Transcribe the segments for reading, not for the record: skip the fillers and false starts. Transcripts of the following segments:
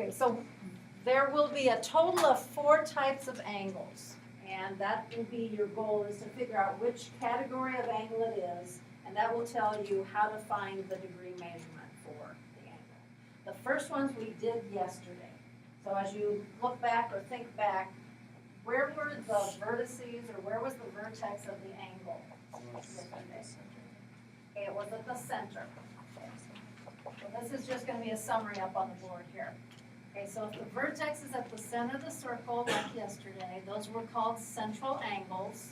Okay, so there will be a total of 4 types of angles, and that will be your goal, is to figure out which category of angle it is, and that will tell you how to find the degree measurement for the angle. The first ones we did yesterday. So as you look back or think back, where were the vertices, or where was the vertex of the angle yesterday? Okay, it was at the center. So this is just going to be a summary up on the board here. Okay, so if the vertex is at the center of the circle, like yesterday, those were called central angles,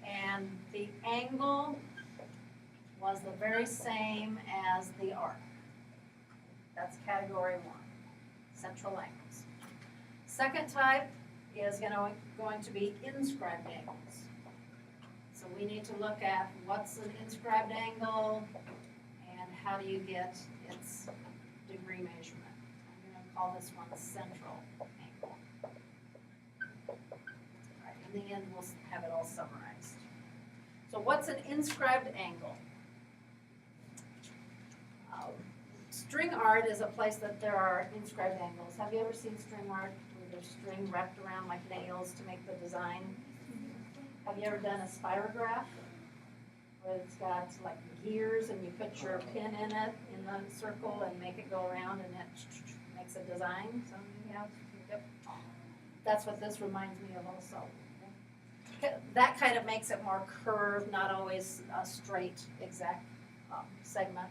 and the angle was the very same as the arc. That's category 1, central angles. Second type is going to be inscribed angles. So we need to look at what's an inscribed angle and how do you get its degree measurement. I'm going to call this one central angle. All right, in the end, we'll have it all summarized. So what's an inscribed angle? String art is a place that there are inscribed angles. Have you ever seen string art where there's string wrapped around like nails to make the design? Have you ever done a spirograph where it's got like gears and you put your pin in it in the circle and make it go around and it makes a design? So yep. That's what this reminds me of also. That kind of makes it more curved, not always a straight exact segment.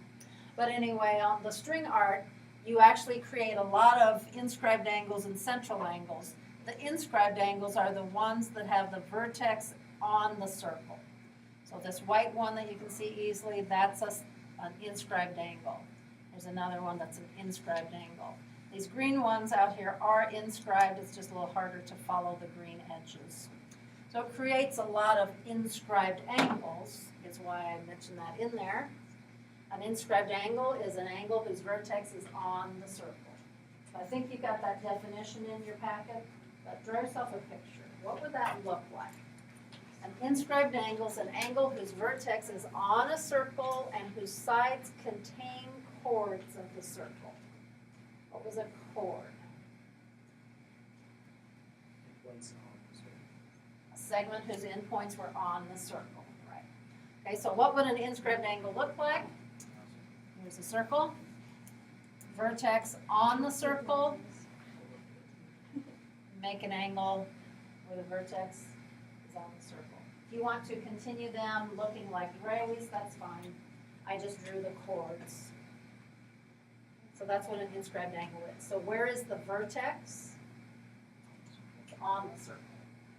But anyway, on the string art, you actually create a lot of inscribed angles and central angles. The inscribed angles are the ones that have the vertex on the circle. So this white one that you can see easily, that's an inscribed angle. There's another one that's an inscribed angle. These green ones out here are inscribed. It's just a little harder to follow the green edges. So it creates a lot of inscribed angles, is why I mentioned that in there. An inscribed angle is an angle whose vertex is on the circle. So I think you got that definition in your packet, but draw yourself a picture. What would that look like? An inscribed angle is an angle whose vertex is on a circle and whose sides contain chords of the circle. What was a chord? A segment whose endpoints were on the circle, right? Okay, so what would an inscribed angle look like? Here's a circle, vertex on the circle, make an angle where the vertex is on the circle. If you want to continue them looking like rays, that's fine. I just drew the chords. So that's what an inscribed angle is. So where is the vertex? It's on the circle.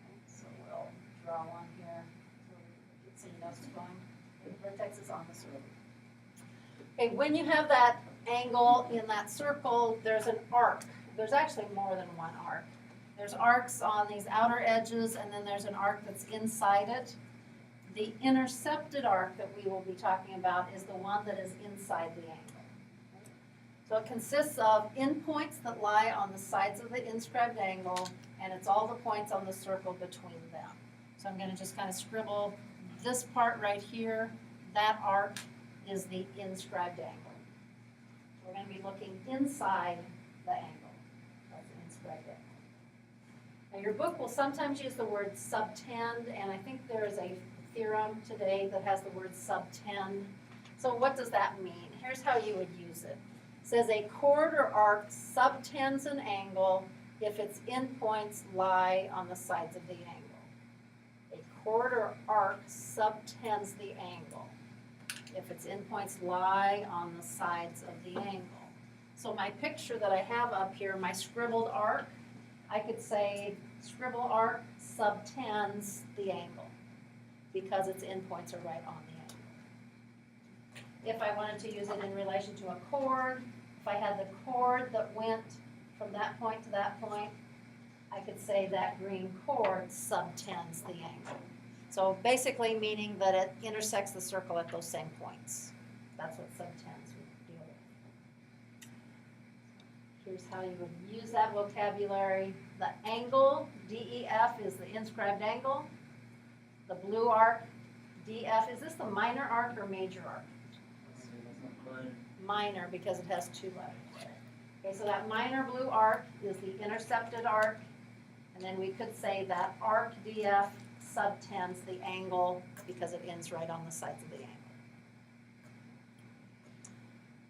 Okay, so we'll draw one here so we get some notes going. The vertex is on the circle. Okay, when you have that angle in that circle, there's an arc. There's actually more than one arc. There's arcs on these outer edges, and then there's an arc that's inside it. The intercepted arc that we will be talking about is the one that is inside the angle. So it consists of endpoints that lie on the sides of the inscribed angle, and it's all the points on the circle between them. So I'm going to just kind of scribble this part right here, that arc is the inscribed angle. We're going to be looking inside the angle. That's an inscribed angle. Now your book will sometimes use the word subtend, and I think there is a theorem today that has the word subtend. So what does that mean? Here's how you would use it. It says a chord or arc subtends an angle if its endpoints lie on the sides of the angle. A chord or arc subtends the angle if its endpoints lie on the sides of the angle. So my picture that I have up here, my scribbled arc, I could say scribble arc subtends the angle because its endpoints are right on the angle. If I wanted to use it in relation to a chord, if I had the chord that went from that point to that point, I could say that green chord subtends the angle. So basically meaning that it intersects the circle at those same points. That's what subtends would deal with. Here's how you would use that vocabulary. The angle, DEF, is the inscribed angle. The blue arc, DF, is this the minor arc or major arc? Minor, because it has 2 letters. Okay, so that minor blue arc is the intercepted arc, and then we could say that arc DF subtends the angle because it ends right on the sides of the angle.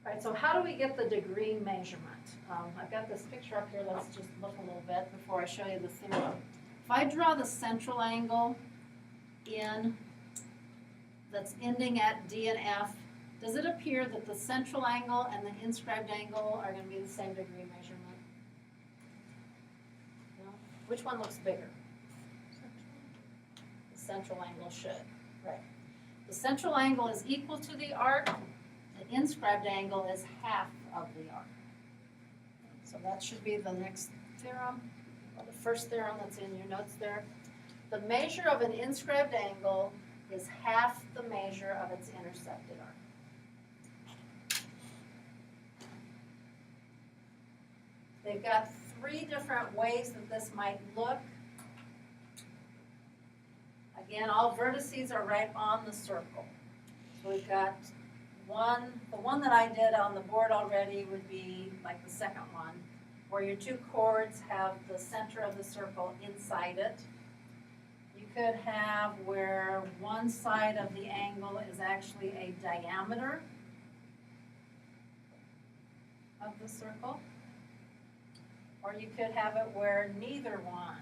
All right, so how do we get the degree measurement? I've got this picture up here. Let's just look a little bit before I show you the symbol. If I draw the central angle in that's ending at D and F, does it appear that the central angle and the inscribed angle are going to be the same degree measurement? No? Which one looks bigger? The central angle should, right. The central angle is equal to the arc. The inscribed angle is half of the arc. So that should be the next theorem, or the first theorem that's in your notes there. The measure of an inscribed angle is half the measure of its intercepted arc. They've got three different ways that this might look. Again, all vertices are right on the circle. So we've got the one that I did on the board already would be like the second one, where your two chords have the center of the circle inside it. You could have where one side of the angle is actually a diameter of the circle, or you could have it where neither one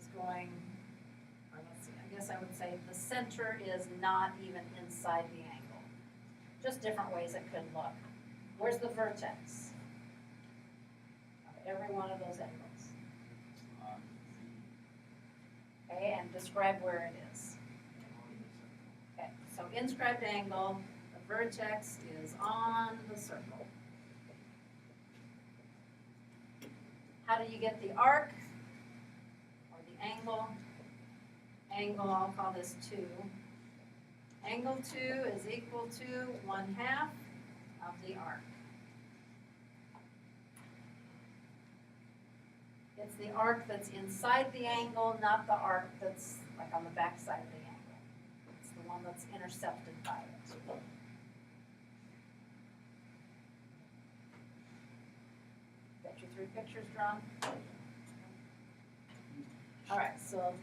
is going. I guess I would say the center is not even inside the angle. Just different ways it could look. Where's the vertex of every one of those angles? Okay, and describe where it is. Okay, so inscribed angle, the vertex is on the circle. How do you get the arc or the angle? Angle, I'll call this 2. Angle 2 is equal to 1/2 of the arc. It's the arc that's inside the angle, not the arc that's like on the back side of the angle. It's the one that's intercepted by it. Got your 3 pictures drawn? All right, so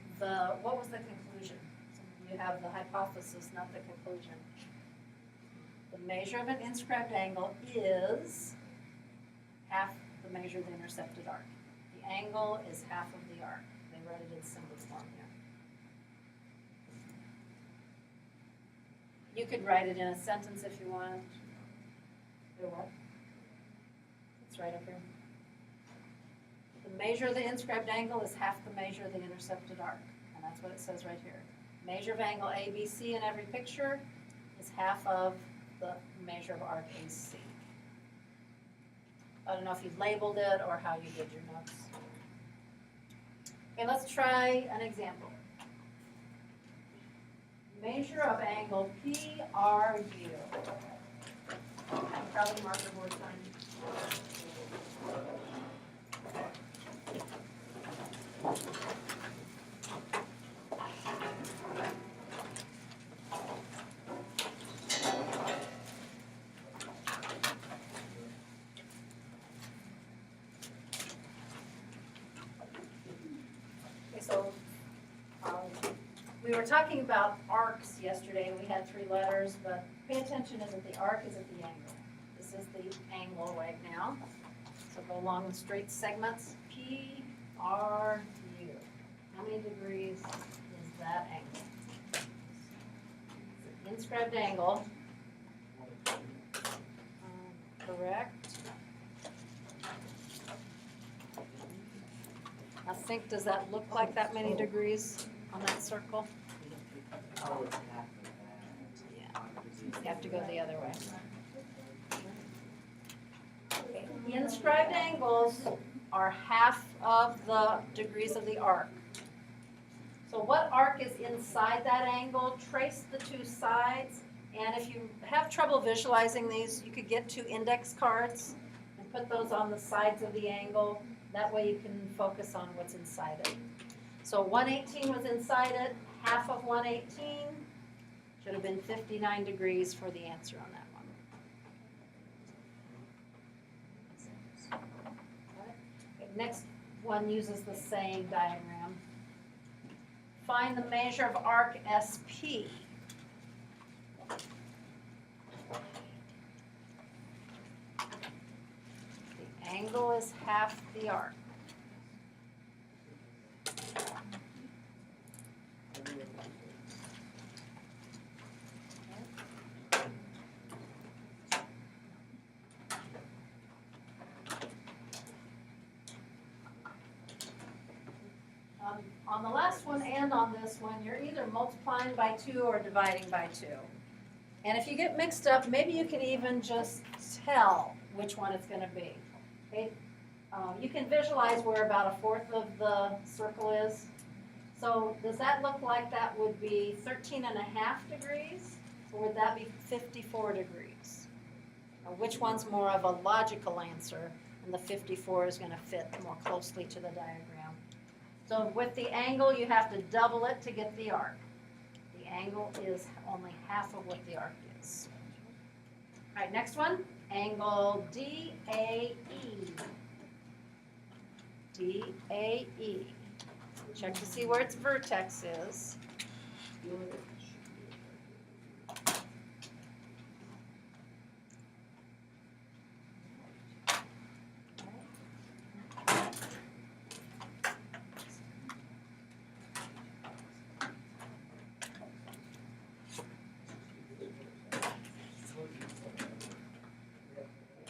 what was the conclusion? So you have the hypothesis, not the conclusion. The measure of an inscribed angle is half the measure of the intercepted arc. The angle is half of the arc. They wrote it in symbol form here. You could write it in a sentence if you want. Do what? It's right up here. The measure of the inscribed angle is half the measure of the intercepted arc. And that's what it says right here. Measure of angle ABC in every picture is half of the measure of arc AC. I don't know if you labeled it or how you did your notes. Okay, let's try an example. Measure of angle PRU. Probably marker board time. So we were talking about arcs yesterday, and we had 3 letters, but pay attention is that the arc is at the angle. This is the angle right now. So go along with straight segments. P, R, U. How many degrees is that angle? It's an inscribed angle. Correct. Now think, does that look like that many degrees on that circle? Yeah, you have to go the other way. Okay. Inscribed angles are half of the degrees of the arc. So what arc is inside that angle? Trace the 2 sides, and if you have trouble visualizing these, you could get 2 index cards and put those on the sides of the angle. That way you can focus on what's inside it. So 118 was inside it, half of 118 should have been 59 degrees for the answer on that one. Next one uses the same diagram. Find the measure of arc SP. The angle is half the arc. On the last one and on this one, you're either multiplying by 2 or dividing by 2. And if you get mixed up, maybe you can even just tell which one it's going to be. Okay? You can visualize where about 1/4 of the circle is. So does that look like that would be 13.5 degrees? Or would that be 54 degrees? Which one's more of a logical answer? And the 54 is going to fit more closely to the diagram. So with the angle, you have to double it to get the arc. The angle is only half of what the arc is. All right, next one, angle DAE. DAE. Check to see where its vertex is.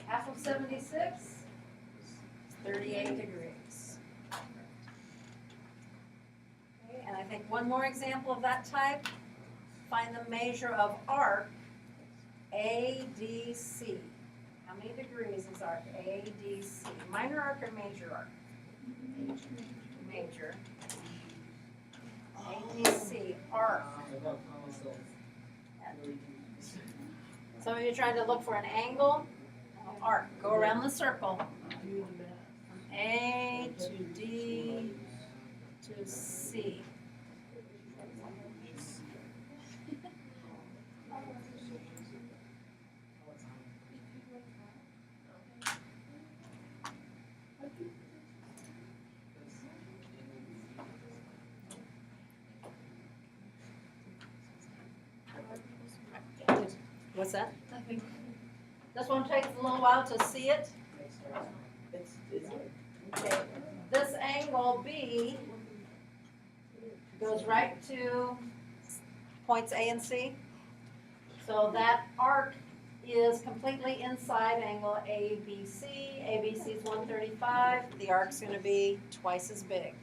Half of 76 is 38 degrees. Okay, and I think one more example of that type. Find the measure of arc ADC. How many degrees is arc ADC? Minor arc or major arc? Major. ADC, arc. So you're trying to look for an angle, arc. Go around the circle. From A to D to C. What's that? This one takes a little while to see it. Okay. This angle B goes right to points A and C. So that arc is completely inside angle ABC. ABC is 135. The arc's going to be twice as big.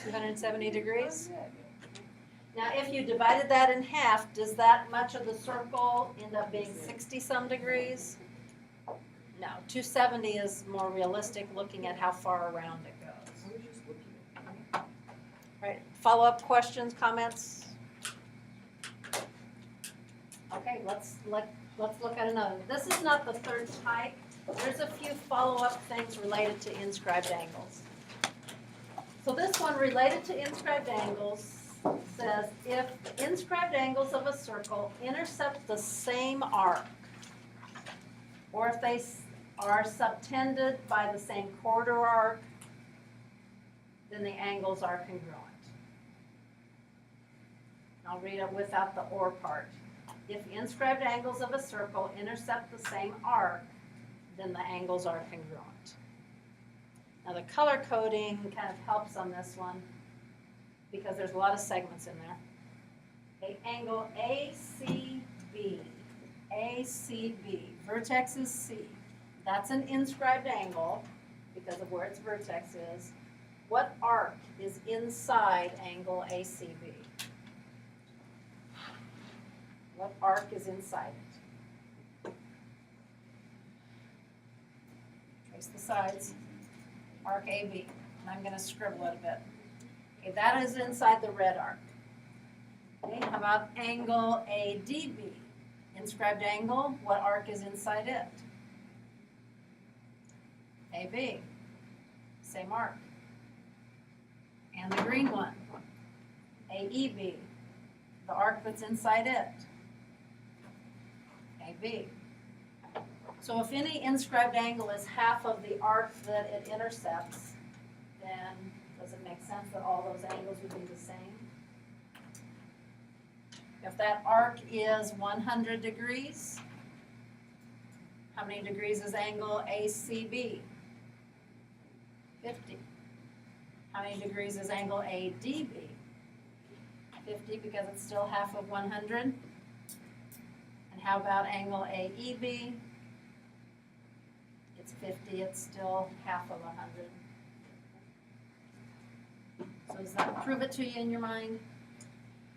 270 degrees. Now, if you divided that in half, does that much of the circle end up being 60-some degrees? No, 270 is more realistic looking at how far around it goes. Right, follow-up questions, comments? Okay, let's look at another. This is not the third type. There's a few follow-up things related to inscribed angles. So this one related to inscribed angles says if the inscribed angles of a circle intercept the same arc, or if they are subtended by the same quarter arc, then the angles are congruent. I'll read it without the or part. If inscribed angles of a circle intercept the same arc, then the angles are congruent. Now the color coding kind of helps on this one because there's a lot of segments in there. Okay, angle ACB. ACB. Vertex is C. That's an inscribed angle because of where its vertex is. What arc is inside angle ACB? What arc is inside it? Trace the sides. Arc AB. And I'm going to scribble it a bit. Okay, that is inside the red arc. Okay, how about angle ADB? Inscribed angle, what arc is inside it? AB. Same arc. And the green one. AEB. The arc that's inside it. AB. So if any inscribed angle is half of the arc that it intercepts, then does it make sense that all those angles would be the same? If that arc is 100 degrees, how many degrees is angle ACB? 50. How many degrees is angle ADB? 50, because it's still half of 100. And how about angle AEB? It's 50, it's still half of 100. So does that prove it to you in your mind?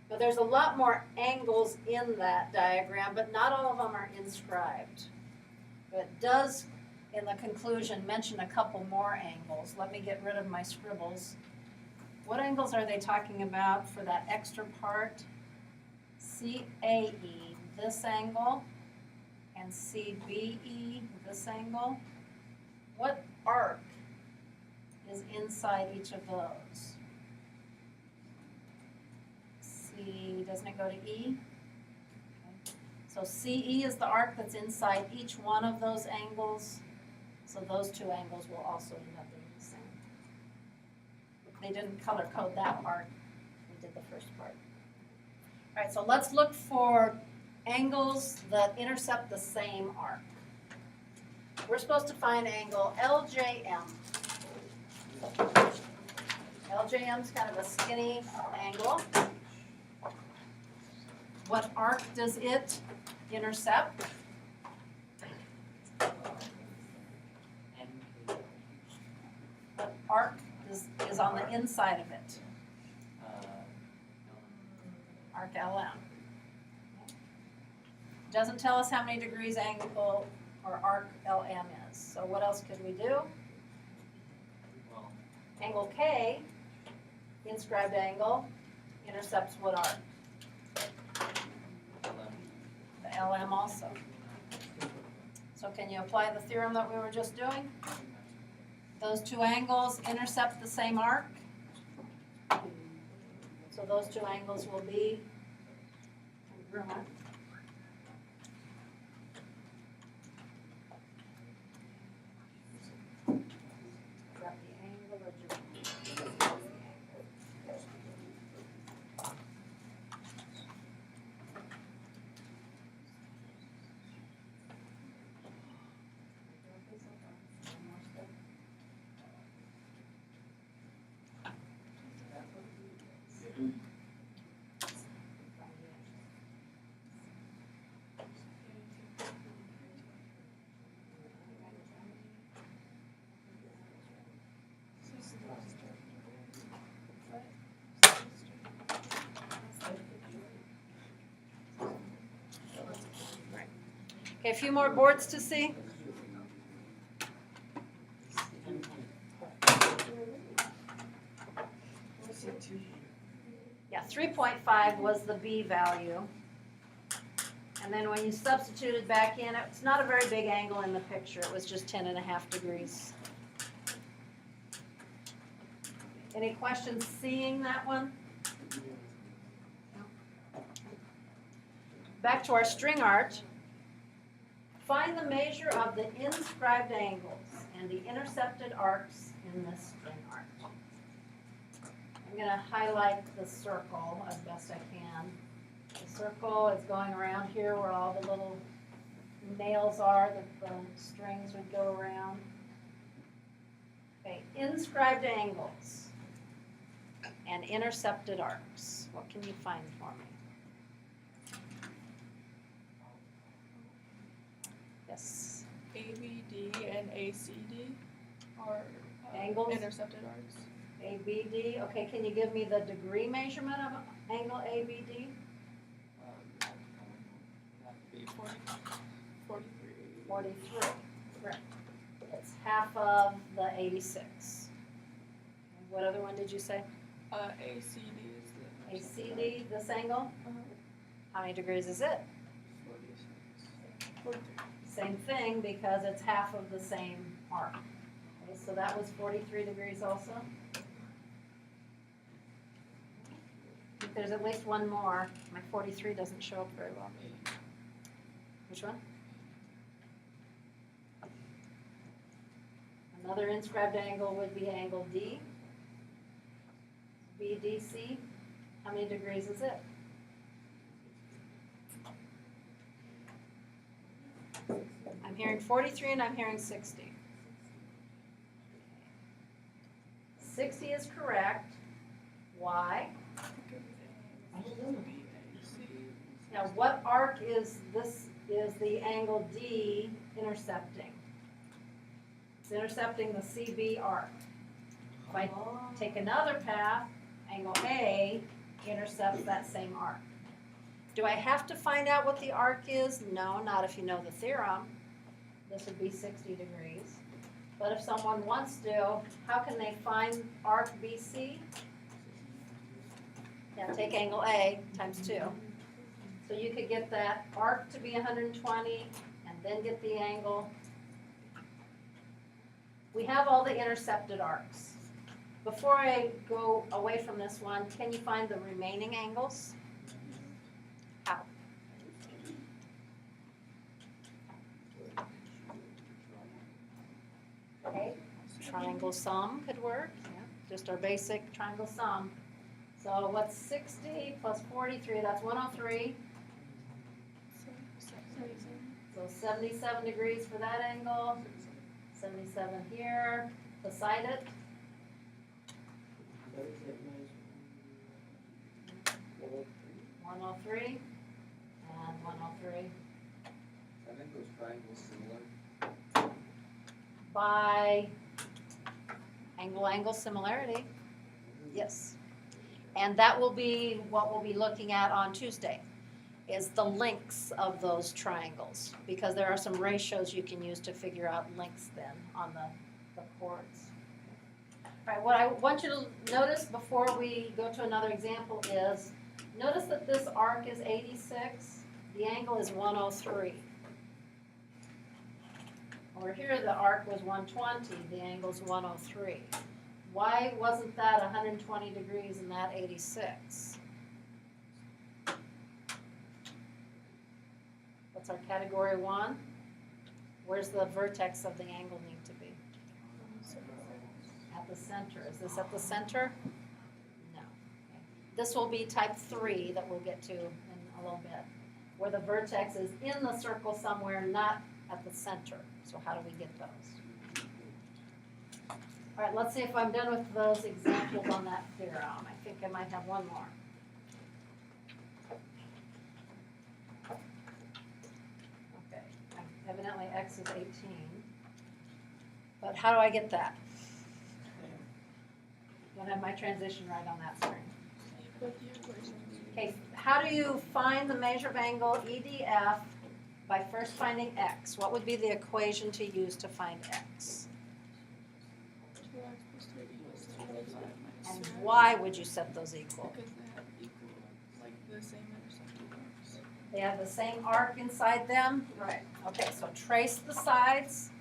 But there's a lot more angles in that diagram, but not all of them are inscribed. But it does, in the conclusion, mention a couple more angles. Let me get rid of my scribbles. What angles are they talking about for that extra part? CAE, this angle, and CBE, this angle. What arc is inside each of those? C, doesn't it go to E? Okay. So CE is the arc that's inside each one of those angles. So those two angles will also end up being the same. They didn't color code that part. We did the first part. All right, so let's look for angles that intercept the same arc. We're supposed to find angle LJM. LJM is kind of a skinny angle. What arc does it intercept? What arc is on the inside of it? Arc LM. Doesn't tell us how many degrees angle or arc LM is. So what else could we do? Angle K, inscribed angle, intercepts what arc? The LM also. So can you apply the theorem that we were just doing? Those two angles intercept the same arc. So those two angles will be congruent. Okay, a few more boards to see. Yeah, 3.5 was the B value. And then when you substituted back in, it's not a very big angle in the picture. It was just 10.5 degrees. Any questions seeing that one? Back to our string art. Find the measure of the inscribed angles and the intercepted arcs in this string art. I'm going to highlight the circle as best I can. The circle is going around here where all the little nails are that the strings would go around. Okay, inscribed angles and intercepted arcs. What can you find for me? Yes. ABD and ACD are Angles? intercepted arcs. ABD. Okay, can you give me the degree measurement of angle ABD? That would be 43. 43. Correct. It's half of the 86. What other one did you say? ACD is the ACD, this angle? How many degrees is it? 46. Same thing, because it's half of the same arc. Okay, so that was 43 degrees also. There's at least one more. My 43 doesn't show up very well. Which one? Another inscribed angle would be angle D. BDC. How many degrees is it? I'm hearing 43 and I'm hearing 60. 60 is correct. Why? Now, what arc is this? Is the angle D intercepting? It's intercepting the CB arc. If I take another path, angle A intercepts that same arc. Do I have to find out what the arc is? No, not if you know the theorem. This would be 60 degrees. But if someone wants to, how can they find arc BC? Yeah, take angle A times 2. So you could get that arc to be 120 and then get the angle. We have all the intercepted arcs. Before I go away from this one, can you find the remaining angles? How? Okay, triangle sum could work. Yeah, just our basic triangle sum. So what's 60 plus 43? That's 103. So 77 degrees for that angle. 77 here. Beside it. 103 and 103. I think those triangles similar. By angle similarity. Yes. And that will be what we'll be looking at on Tuesday, is the lengths of those triangles, because there are some ratios you can use to figure out lengths then on the chords. All right, what I want you to notice before we go to another example is, notice that this arc is 86, the angle is 103. Over here the arc was 120, the angle's 103. Why wasn't that 120 degrees and that 86? What's our category 1? Where's the vertex of the angle need to be? At the center. Is this at the center? No. Okay. This will be type 3 that we'll get to in a little bit, where the vertex is in the circle somewhere, not at the center. So how do we get those? All right, let's see if I'm done with those examples on that theorem. I think I might have one more. Okay, evidently x is 18. But how do I get that? Don't have my transition right on that screen. Okay, how do you find the measure of angle EDF by first finding x? What would be the equation to use to find x? 2x plus 3 equals 25 And minus 2x. why would you set those equal? Because they have equal, like the same intersection arcs. They have the same arc inside them? Right. Okay, so trace the sides.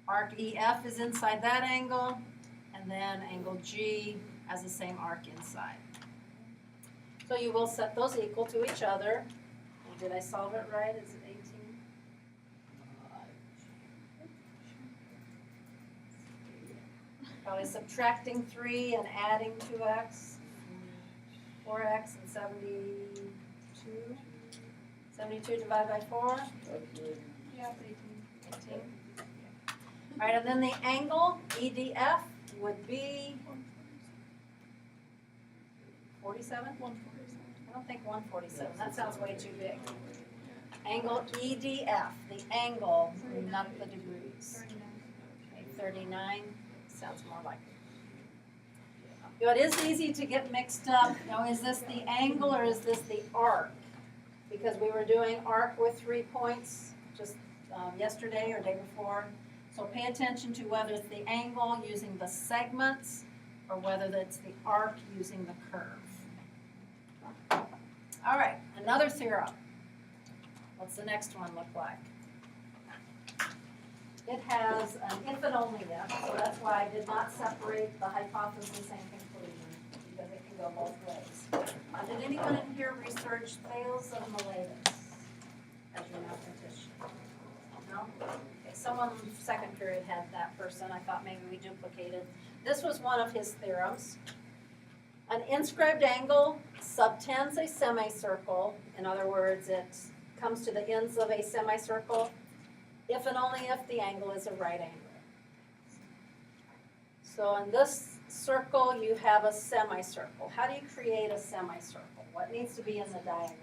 Arc EF is inside that angle, and then angle G has the same arc inside. So you will set those equal to each other. And did I solve it right? Is it 18? Probably subtracting 3 and adding 2x, 4x, and 72. 72 divided by 4? Yeah, 18. All right, and then the angle, EDF, would be 47? 147. I don't think 147. That sounds way too big. Angle EDF, the angle, not the degrees. Okay, 39 sounds more like it. You know, it is easy to get mixed up. You know, is this the angle or is this the arc? Because we were doing arc with 3 points just yesterday or day before. So pay attention to whether it's the angle using the segments or whether it's the arc using the curve. All right, another theorem. What's the next one look like? It has an if and only if, so that's why I did not separate the hypothesis and conclusion, because it can go both ways. Did anyone in here research Thales of Miletus? as your mathematician. No? Okay, someone second period had that person, I thought maybe we duplicated. This was one of his theorems. An inscribed angle subtends a semicircle. In other words, it comes to the ends of a semicircle if and only if the angle is a right angle. So in this circle, you have a semicircle. How do you create a semicircle? What needs to be in the diagram?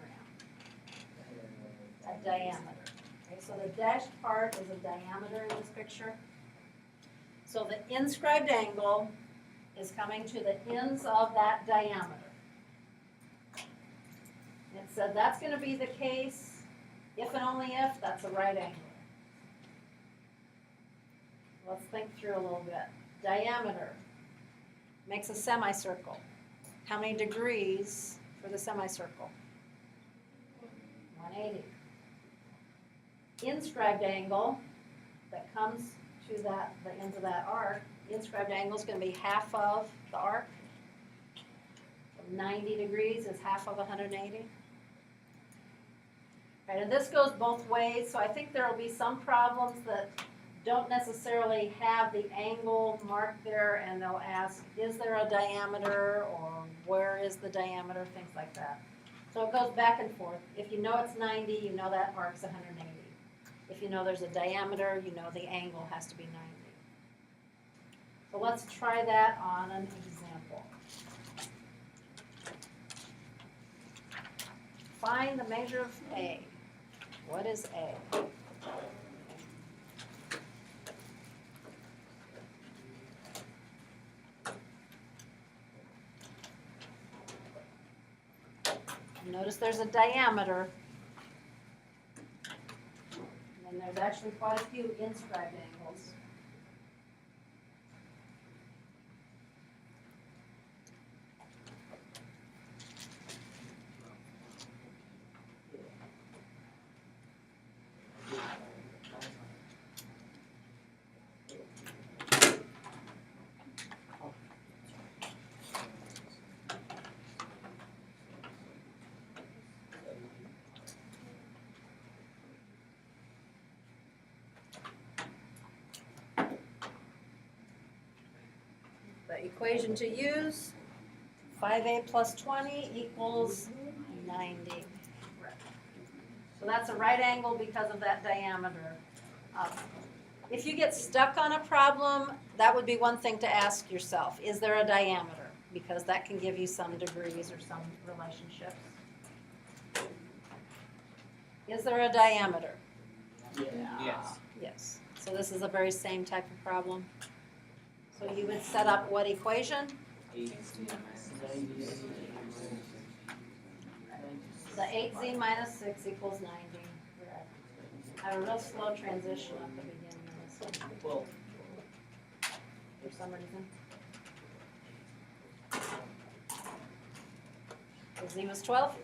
A diameter. Okay, so the dashed part is a diameter in this picture. So the inscribed angle is coming to the ends of that diameter. It said that's going to be the case if and only if that's a right angle. Let's think through a little bit. Diameter makes a semicircle. How many degrees for the semicircle? 180. Inscribed angle that comes to the ends of that arc, the inscribed angle is going to be half of the arc. 90 degrees is half of 180. Right, and this goes both ways, so I think there will be some problems that don't necessarily have the angle marked there, and they'll ask, is there a diameter, or where is the diameter, things like that. So it goes back and forth. If you know it's 90, you know that arc's 180. If you know there's a diameter, you know the angle has to be 90. So let's try that on an example. Find the measure of A. What is A? Notice there's a diameter, and there's actually quite a few inscribed angles. The equation to use, 5a plus 20 equals 90. So that's a right angle because of that diameter. If you get stuck on a problem, that would be one thing to ask yourself. Is there a diameter? Because that can give you some degrees or some relationships. Is there a diameter? Yeah. Yes. Yes. So this is a very same type of problem. So you would set up what equation? The 8z minus 6 equals 90. I have a real slow transition at the beginning of this one. Well, For some reason. So z was 12.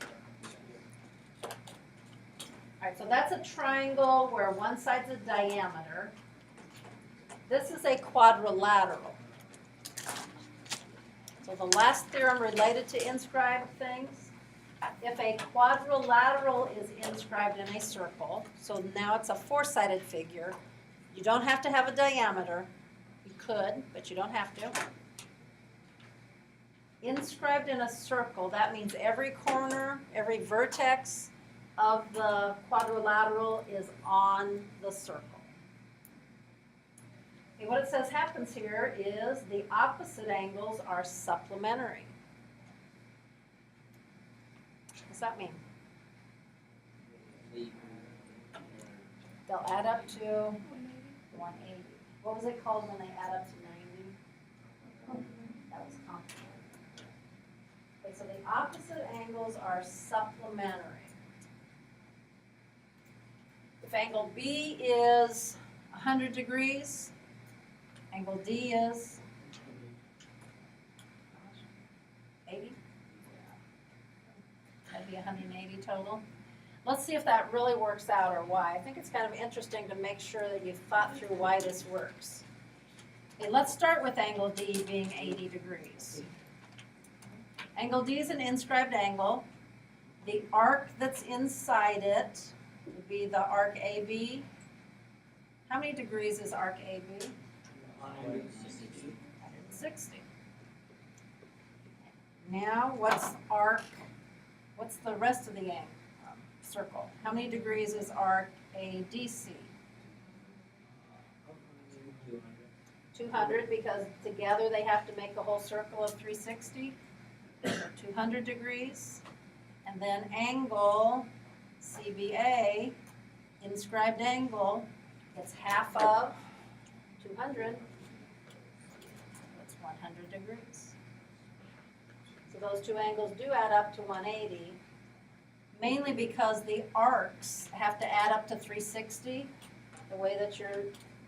All right, so that's a triangle where one side's a diameter. This is a quadrilateral. So the last theorem related to inscribed things, if a quadrilateral is inscribed in a circle, so now it's a four-sided figure, you don't have to have a diameter. You could, but you don't have to. Inscribed in a circle, that means every corner, every vertex of the quadrilateral is on the circle. Okay, what it says happens here is the opposite angles are supplementary. What's that mean? They'll add up to 180. What was it called when they add up to 90? That was complicated. Okay, so the opposite angles are supplementary. If angle B is 100 degrees, angle D is 80. That'd be 180 total. Let's see if that really works out or why. I think it's kind of interesting to make sure that you've thought through why this works. Okay, let's start with angle D being 80 degrees. Angle D is an inscribed angle. The arc that's inside it would would be the arc AB. How many degrees is arc AB? 160. Now, what's the rest of the circle? How many degrees is arc ADC? 200, because together they have to make the whole circle of 360. So 200 degrees. And then angle CBA, inscribed angle, it's half of 200. That's 100 degrees. So those two angles do add up to 180, mainly because the arcs have to add up to 360, the way that your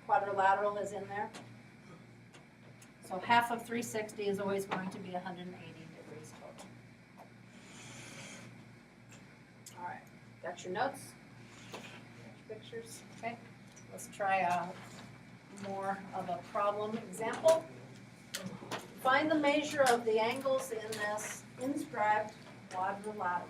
quadrilateral is in there. So half of 360 is always going to be 180 degrees total. All right, got your notes? Pictures? Okay, let's try more of a problem example. Find the measure of the angles in this inscribed quadrilateral.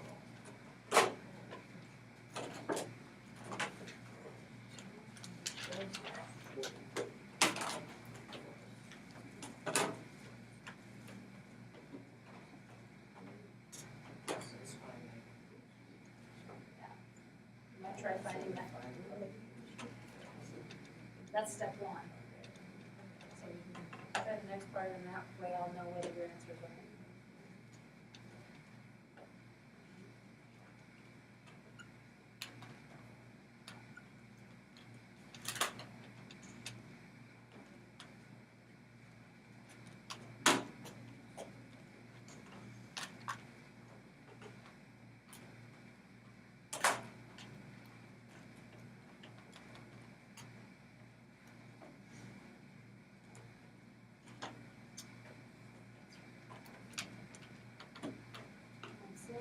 Try finding that. That's step one. So we can try the next part, and that way I'll know whether your answers are right.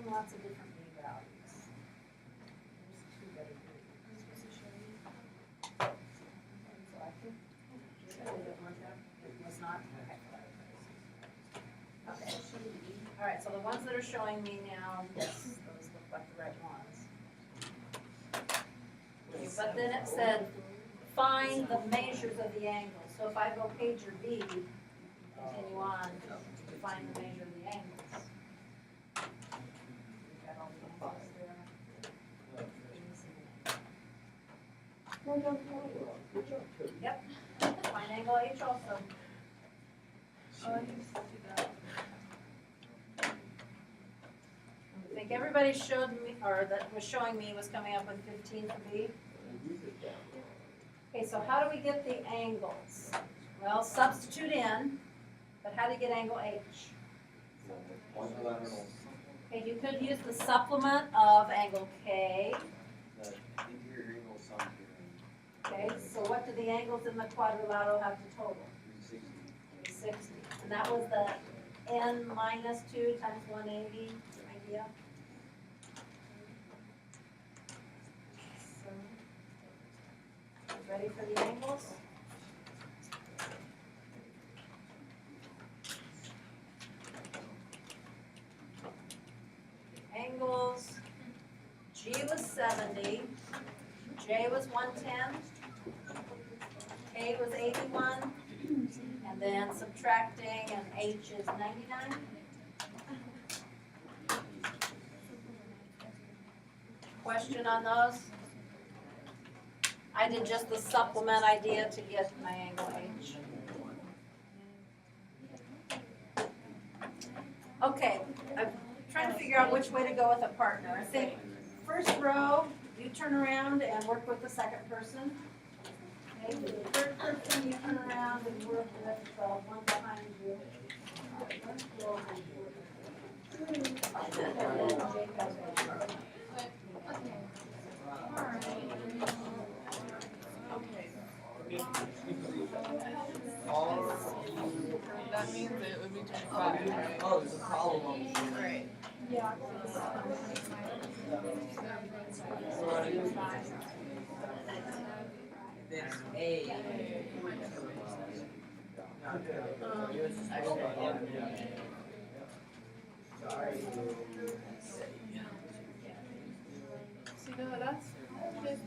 Lots of different B values. There's two better I'm supposed to show you. So I think it was not. Okay. All right, so the ones that are showing me now, yes, those look like the right ones. Okay, but then it said, find the measures of the angles. So if I go page or B, continue on to find the measure of the angles. Yep, find angle H also. I think everybody showed me, or that was showing me was coming up with 15 for B. Okay, so how do we get the angles? Well, substitute in, but how do you get angle H? Okay, you could use the supplement of angle K. Okay, so what do the angles in the quadrilateral have to total? 360. And that was the n minus 2 times 180 idea. So, ready for the angles? Angles, G was 70, J was 110, K was 81, and then subtracting, and H is 99. Question on those? I did just the supplement idea to get my angle H. Okay, I'm trying to figure out which way to go with a partner. I think first row, you turn around and work with the second person. Okay, the third person, you turn around and work with the one behind you. That means it would be 25, right? Oh, there's a problem on the screen. Right. Yeah. It's A. See, no, that's just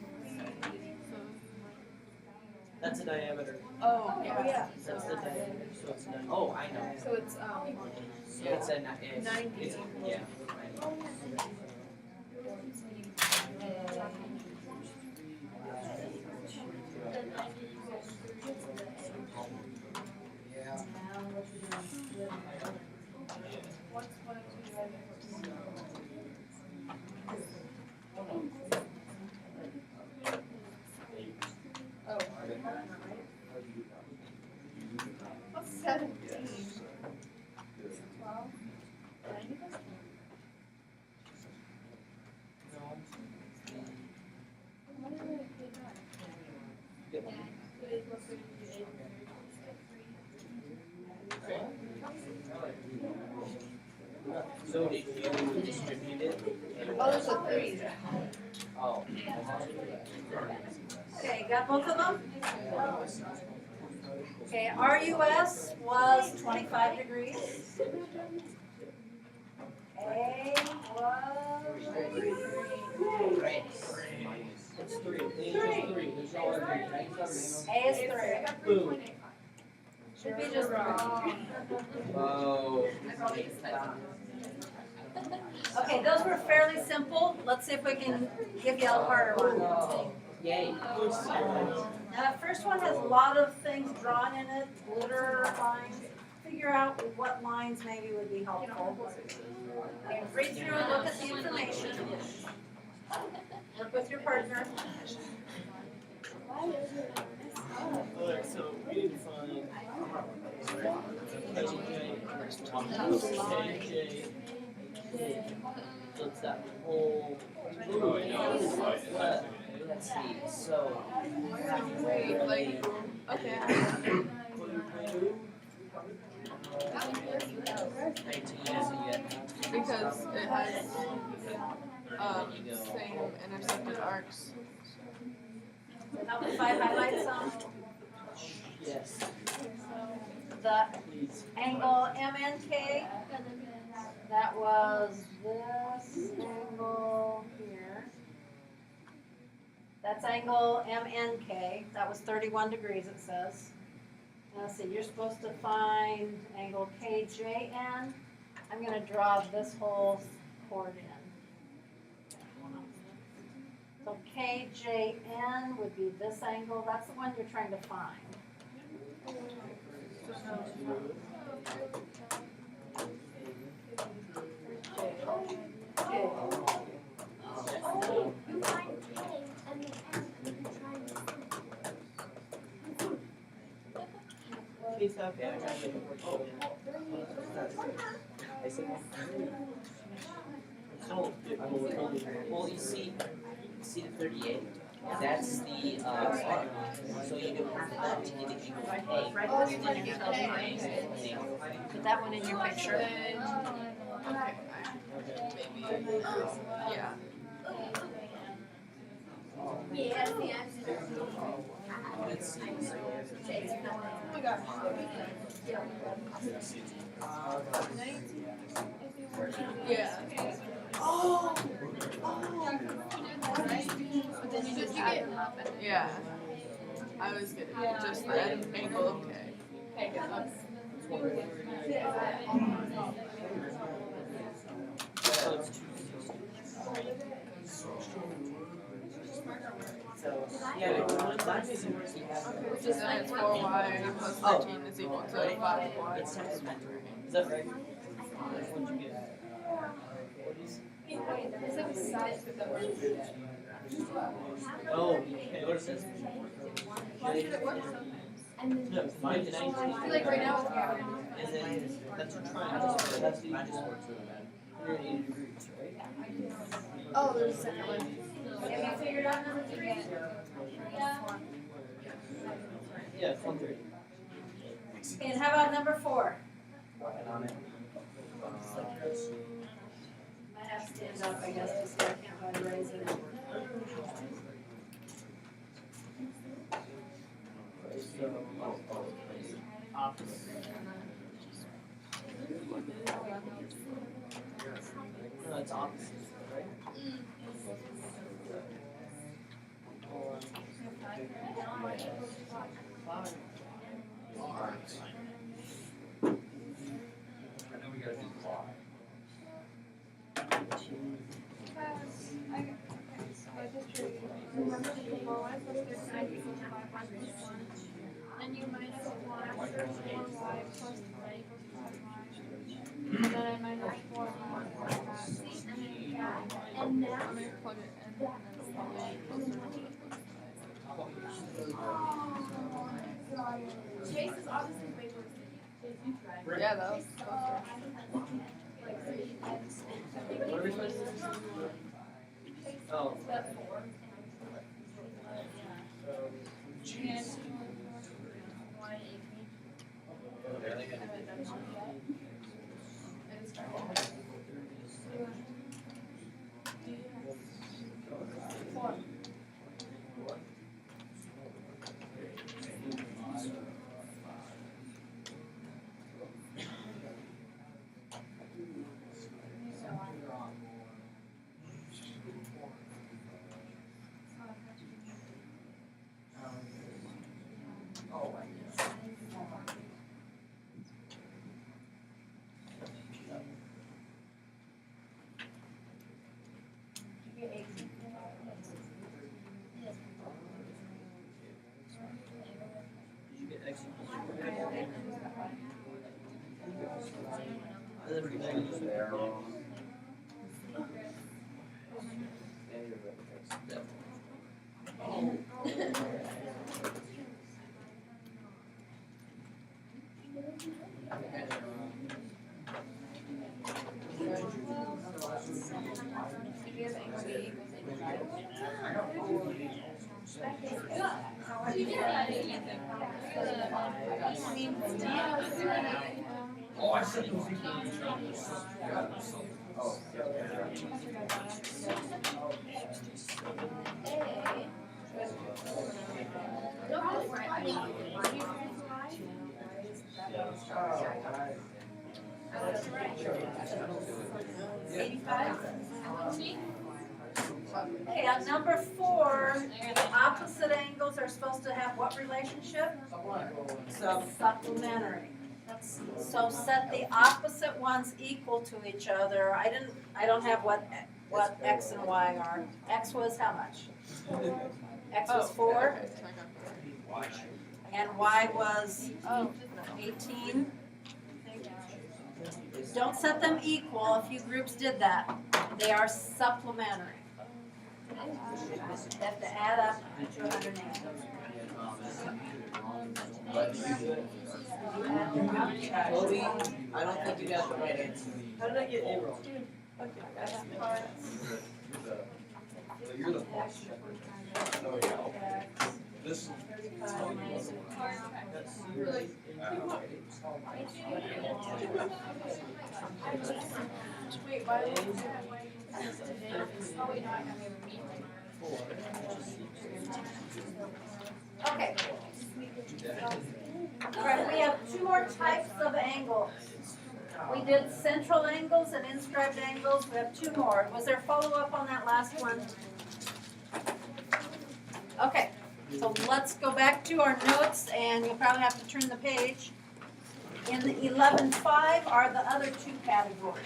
That's a diameter. Oh, yeah. That's the diameter, so it's 90. Oh, I know. So it's, So it's a, it's, 90. it's, yeah. What's 17? 12? So did you distribute it? Oh, there's a 3. Oh. Okay, got both of them? Okay, RUS was 25 degrees. A was Right. It's 3. There's no other. A is 3. Boom. Should be just wrong. Oh. Okay, those were fairly simple. Let's see if we can give you a harder one. Yay. Now, the first one has a lot of things drawn in it, glitter lines. Figure out what lines maybe would be helpful. Okay, read through and look at the information. Work with your partner. Alright, so we need to find KJ. So it's that whole. Let's see, so. Wait, like, okay. Because it has, same intersected arcs. Now, if I highlight some, Yes, the please. angle MNK, that was this angle here. That's angle MNK, that was 31 degrees it says. Now let's see, you're supposed to find angle KJN. I'm gonna draw this whole chord in. So KJN would be this angle, that's the one you're trying to find. Please have. I said. So, well, you see the 38? That's the, so you do half that to get the angle A. Right, You this one didn't you have tell to me. do anything. Put that one in your picture. Okay, maybe, yeah. Let's see. Oh my gosh. Yeah. Oh! But then you just get, yeah. I was getting just that angle, okay. Okay, good. So it's 2. So, yeah, that isn't where you have. So then it's 4y plus 13 is equal to 5y. It's supplementary. Is that right? What'd you get? Oh, okay, what is this? No, mine did Like right now it's and then that's a triangle, so that's the, I just worked through that. 180 degrees, right? Oh, there's a second one. Have you figured out number 3? Yeah, it's 130. Okay, and how about number 4? Working on it. Might have to stand up, I guess, just so I can't really raise it. So, opposite. No, it's opposite, right? And you minus 1 equals 4y plus 3 equals 5y. And then I minus 4y plus 5. And now I'm going to plug it in and then y equals 3 Chase is obviously way worse than you. Yeah, that was closer. What are we supposed to do? Oh. Oh, I said it was Okay, on number 4, opposite angles are supposed to have what relationship? Supplementary. So set the opposite ones equal to each other. I don't have what X and Y are. X was how much? X was 4, and Y was 18. Don't set them equal. A few groups did that. They are supplementary. They have to add up to 180. Toby, I don't think you got the right answer. How did I get A wrong? So you're the boss. Oh, yeah. This. Wait, why did you say that? Oh, wait, no, I have a meeting. Okay. All right, we have 2 more types of angles. We did central angles and inscribed angles. We have 2 more. Was there follow-up on that last one? Okay, so let's go back to our notes, and you'll probably have to turn the page. In the 11.5 are the other 2 categories.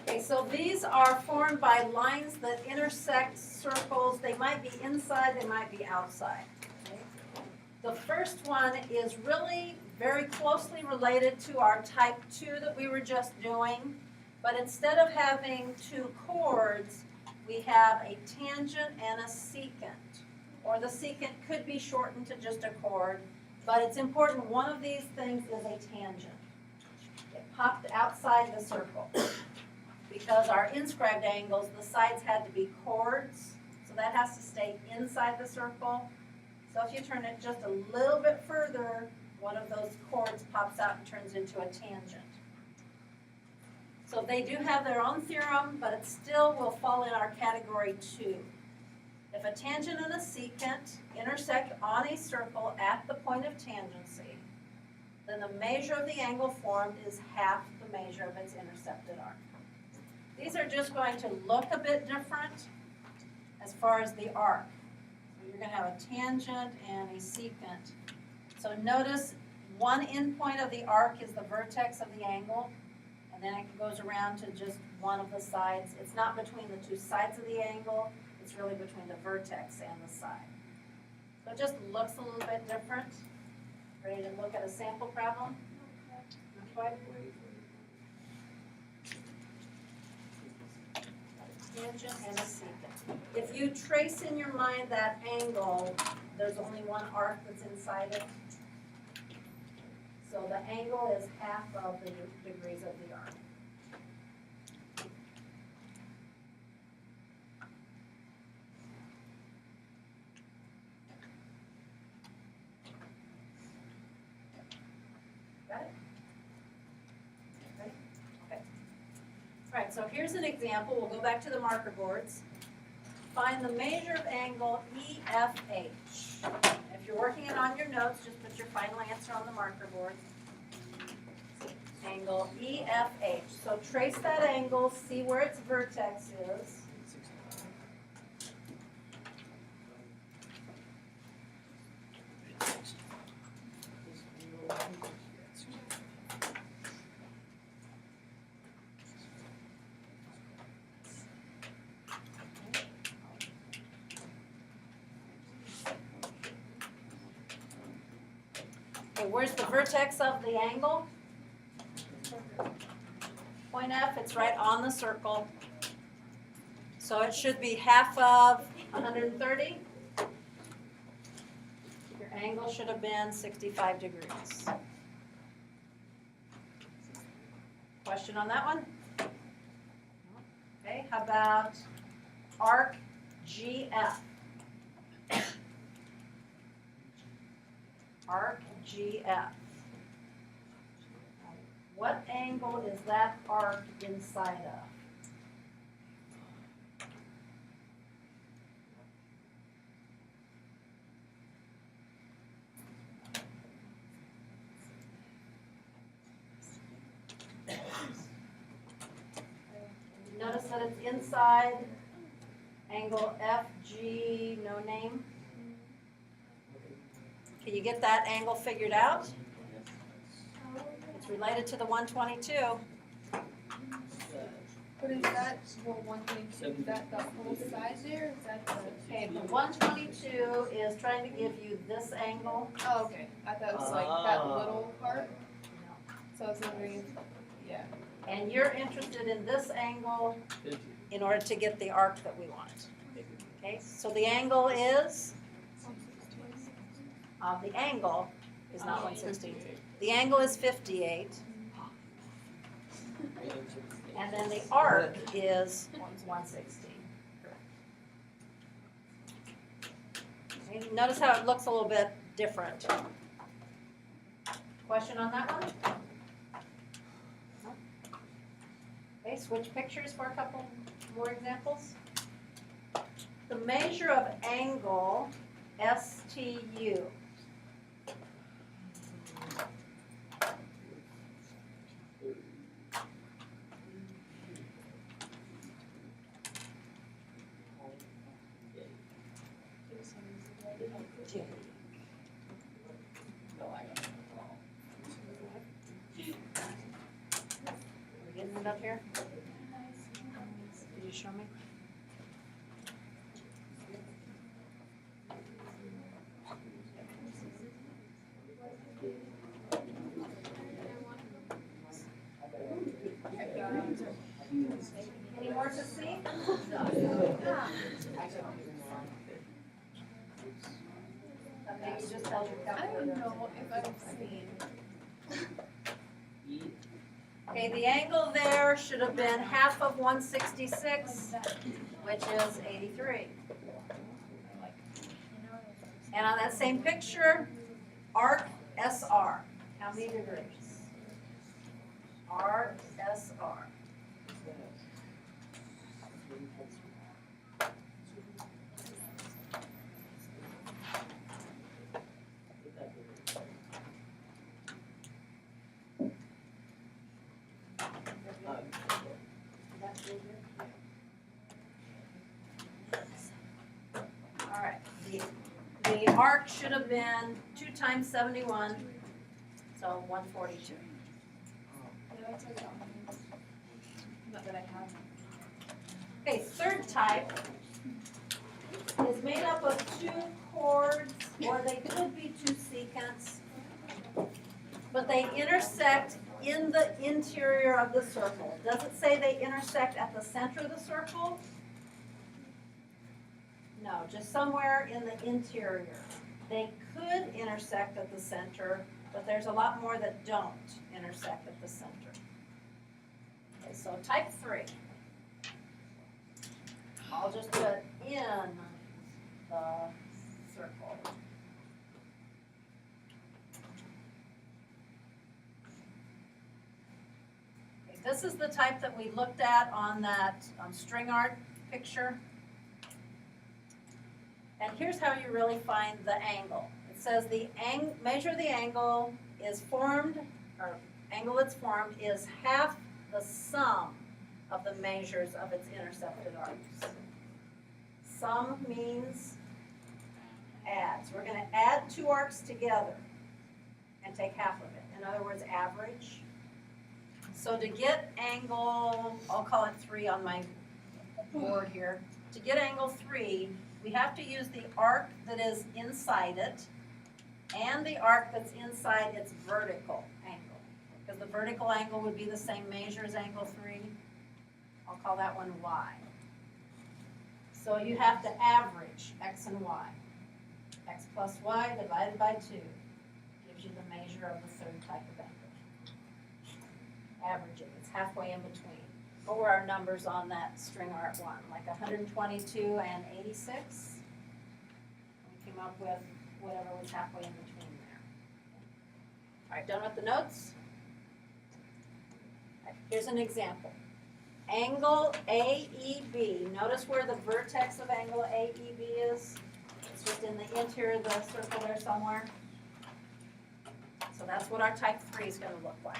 Okay, so these are formed by lines that intersect circles. They might be inside, they might be outside. The first one is really very closely related to our type 2 that we were just doing, but instead of having 2 chords, we have a tangent and a secant. Or the secant could be shortened to just a chord, but it's important one of these things is a tangent. It popped outside the circle. Because our inscribed angles, the sides had to be chords, so that has to stay inside the circle. So if you turn it just a little bit further, one of those chords pops out and turns into a tangent. So they do have their own theorem, but it still will fall in our category 2. If a tangent and a secant intersect on a circle at the point of tangency, then the measure of the angle formed is half the measure of its intercepted arc. These are just going to look a bit different as far as the arc. So you're gonna have a tangent and a secant. So notice one endpoint of the arc is the vertex of the angle, and then it goes around to just one of the sides. It's not between the two sides of the angle, it's really between the vertex and the side. So it just looks a little bit different. Ready to look at a sample problem? Okay. Tangent and a secant. If you trace in your mind that angle, there's only one arc that's inside it. So the angle is half of the degrees of the arc. Got it? Okay. Okay. All right, so here's an example. We'll go back to the marker boards. Find the measure of angle EFH. If you're working it on your notes, just put your final answer on the marker board. Angle EFH. So trace that angle, see where its vertex is. Okay, where's the vertex of the angle? Point F, it's right on the circle. So it should be half of 130. Your angle should have been 65 degrees. Question on that one? Okay, how about arc GF? Arc GF. What angle is that arc inside of? Notice that it's inside angle FG, no name. Can you get that angle figured out? It's related to the 122. But is that, well, 122, is that the whole side there? Is that the? Okay, the 122 is trying to give you this angle. Oh, okay. I thought it was like that little part. So I was wondering if, yeah. And you're interested in this angle in order to get the arc that we want. Okay, so the angle is? The angle is not 116. The angle is 58. And then the arc is 116. Okay, notice how it looks a little bit different. Question on that one? No? Okay, switch pictures for a couple more examples. The measure of angle STU. We're getting it up here? Did you show me? Any more to see? Maybe just tell your I don't calculator. know if I've seen. Okay, the angle there should have been half of 166, which is 83. And on that same picture, arc SR. How many degrees? Arc SR. That's arc should have been 2 times 71, so 142. Not that I have. Okay, third type is made up of 2 chords, or they could be 2 secants, but they intersect in the interior of the circle. Does it say they intersect at the center of the circle? No, just somewhere in the interior. They could intersect at the center, but there's a lot more that don't intersect at the center. Okay, so type 3. I'll just put in the circle. Okay, this is the type that we looked at on that string art picture. And here's how you really find the angle. It says the measure of the angle is formed, or angle it's formed is half the sum of the measures of its intersected arcs. Sum means add. So we're going to add 2 arcs together and take half of it. In other words, average. So to get angle, I'll call it 3 on my board here. To get angle 3, we have to use the arc that is inside it and the arc that's inside its vertical angle. Because the vertical angle would be the same measure as angle 3. I'll call that one y. So you have to average x and y. X plus y divided by 2 gives you the measure of the third type of angle. Average it, it's halfway in between. What were our numbers on that string art one? Like 122 and 86? We came up with whatever was halfway in between there. All right, done with the notes? All right, here's an example. Angle AEB. Notice where the vertex of angle AEB is? It's just in the interior of the circle there somewhere. So that's what our type 3 is going to look like.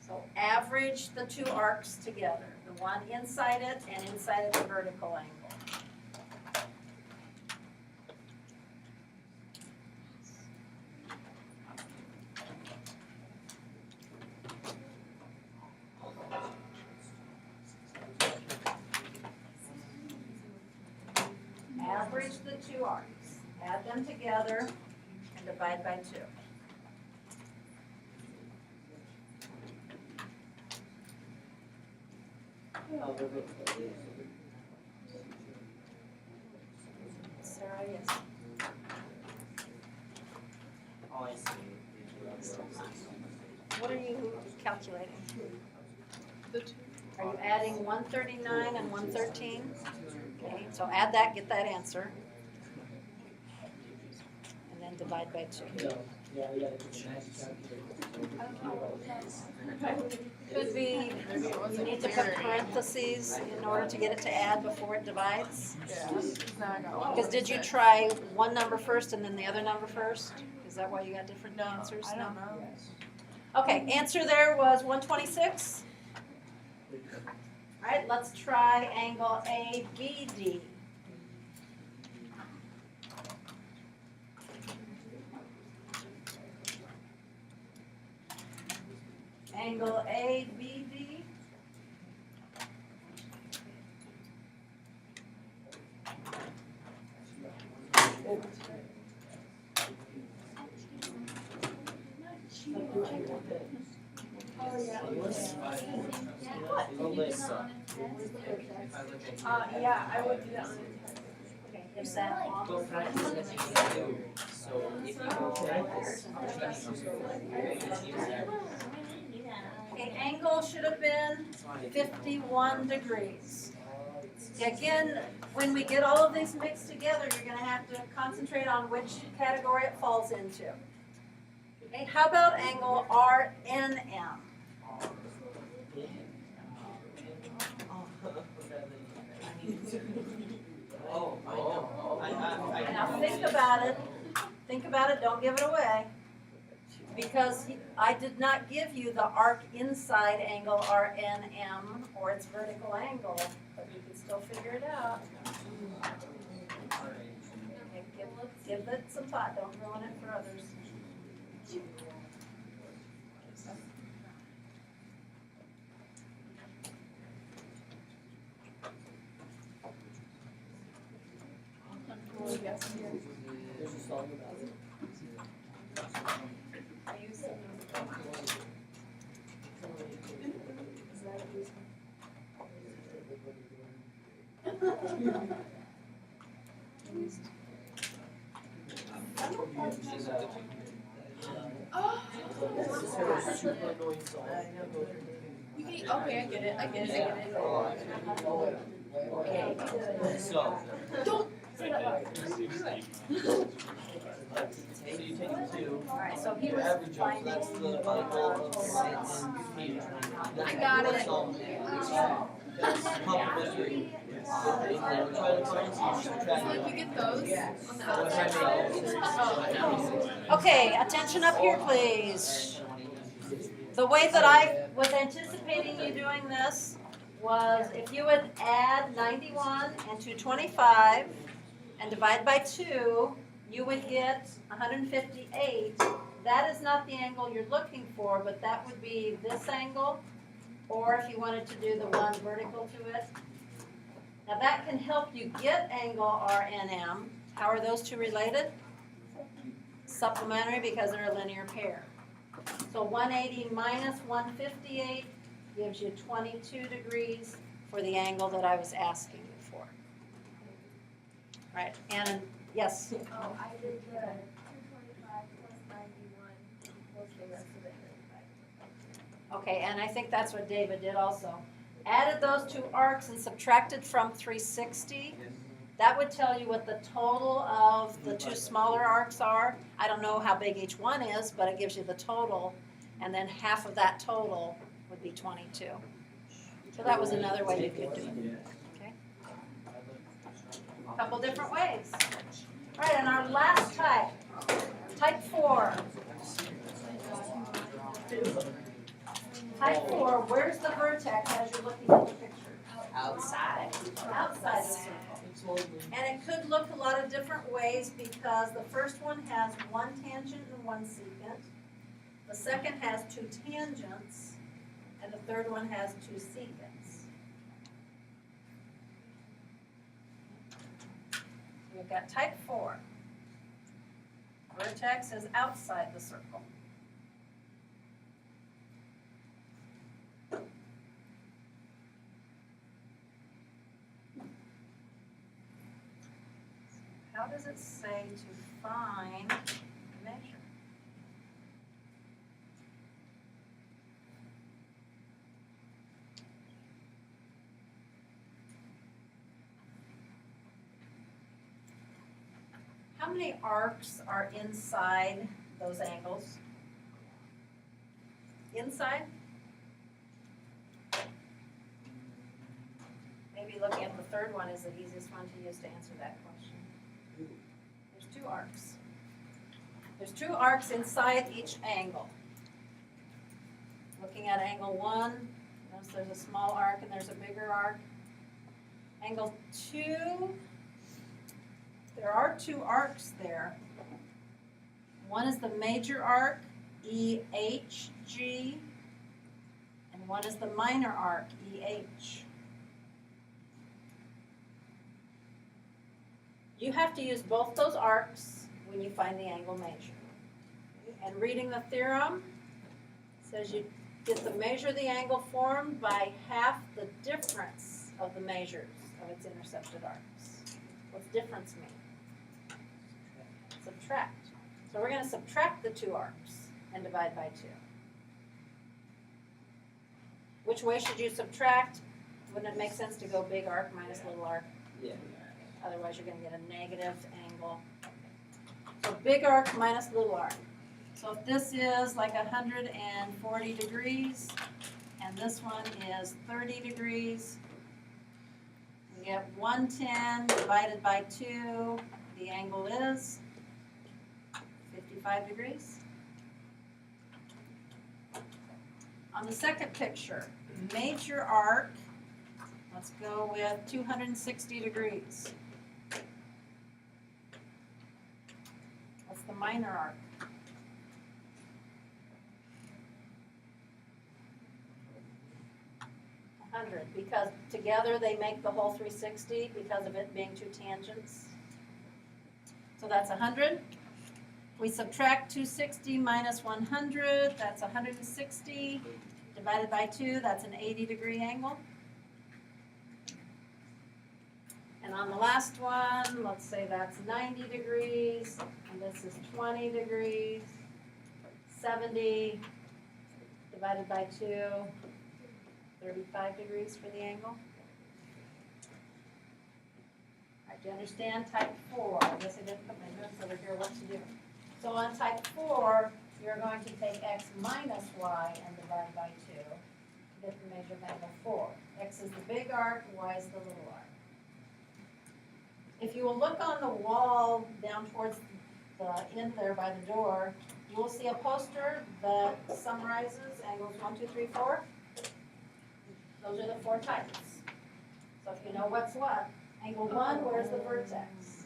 So average the 2 arcs together, the one inside it and inside of the vertical angle. Average the 2 arcs, add them together and divide by 2. Sarah, yes. Oh, I see. What are you calculating? The 2. Are you adding 139 and 113? Okay, so add that, get that answer. And then divide by 2. Could be, you need to put parentheses in order to get it to add before it divides. Yeah. Now I got one. Because did you try one number first and then the other number first? Is that why you got different answers? I don't know. Okay, answer there was 126. All right, let's try angle ABD. Angle ABD. Yeah, I would do that one. Okay, is that on? Go practice it next time. So if you go practice, Okay, angle should have been 51 degrees. Again, when we get all of these mixed together, you're going to have to concentrate on which category it falls into. Okay, how about angle RNM? Now think about it. Think about it, don't give it away. Because I did not give you the arc inside angle RNM or its vertical angle, but you can still figure it out. Okay, give Give it some thought, don't ruin it for others. There's a song about it. This is her super annoying song. Okay, I get it. Okay, so. So you take the two, Alright, so he you was average them, so finding. that's the Bible of 6 feet. I got it. So, that's complementary. We're trying to explain to you, subtract. So if you get those on the So if I outside. Okay, attention up here, please. The way that I was anticipating you doing this was if you would add 91 and 225 and divide by 2, you would get 158. That is not the angle you're looking for, but that would be this angle, or if you wanted to do the one vertical to it. Now that can help you get angle RNM. How are those two related? Supplementary because they're a linear pair. So 180 minus 158 gives you 22 degrees for the angle that I was asking you for. Right, and yes? Oh, I did the 225 plus 91 equals the rest of it. Okay, and I think that's what David did also. Added those two arcs and subtracted from 360. That would tell you what the total of the two smaller arcs are. I don't know how big each one is, but it gives you the total. And then half of that total would be 22. So that was another way you could do it. Okay? A couple different ways. All right, and our last type, type 4. Type 4, where's the vertex as you're looking at the picture? Outside. Outside the circle. And it could look a lot of different ways because the first one has one tangent and one secant. The second has two tangents, and the third one has two secants. We've got type 4. Vertex is outside the circle. How does it say to find measure? How many arcs are inside those angles? Inside? Maybe looking at the third one is the easiest one to use to answer that question. There's two arcs. There's two arcs inside each angle. Looking at angle 1, notice there's a small arc and there's a bigger arc. Angle 2, there are two arcs there. One is the major arc, EHG, and one is the minor arc, EH. You have to use both those arcs when you find the angle measure. And reading the theorem says you get the measure of the angle formed by half the difference of the measures of its intercepted arcs. What's difference mean? Subtract. So we're going to subtract the two arcs and divide by 2. Which way should you subtract? Wouldn't it make sense to go big arc minus little arc? Yeah. Otherwise you're going to get a negative angle. So big arc minus little arc. So if this is like 140 degrees and this one is 30 degrees, we get 110 divided by 2. The angle is 55 degrees. On the second picture, major arc, let's go with 260 degrees. minor arc. 100, because together they make the whole 360 because of it being two tangents. So that's 100. We subtract 260 minus 100, that's 160. Divided by 2, that's an 80-degree angle. And on the last one, let's say that's 90 degrees, and this is 20 degrees. 70 divided by 2, 35 degrees for the angle. All right, do you understand type 4? I guess I didn't put my notes over here what to do. So on type 4, you're going to take x minus y and divide by 2 to get the measure of angle 4. X is the big arc, y is the little arc. If you will look on the wall down towards the end there by the door, you will see a poster that summarizes angles 1, 2, 3, 4. Those are the 4 types. So if you know what's what, angle 1, where's the vertex?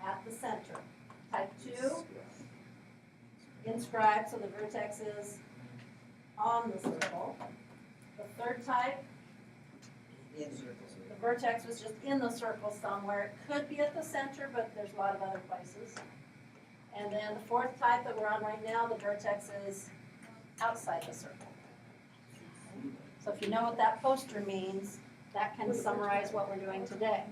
At the center. Type 2, inscribed, so the vertex is on the circle. The third type, the vertex was just in the circle somewhere. It could be at the center, but there's a lot of other places. And then the fourth type that we're on right now, the vertex is outside the circle. So if you know what that poster means, that can summarize what we're doing today.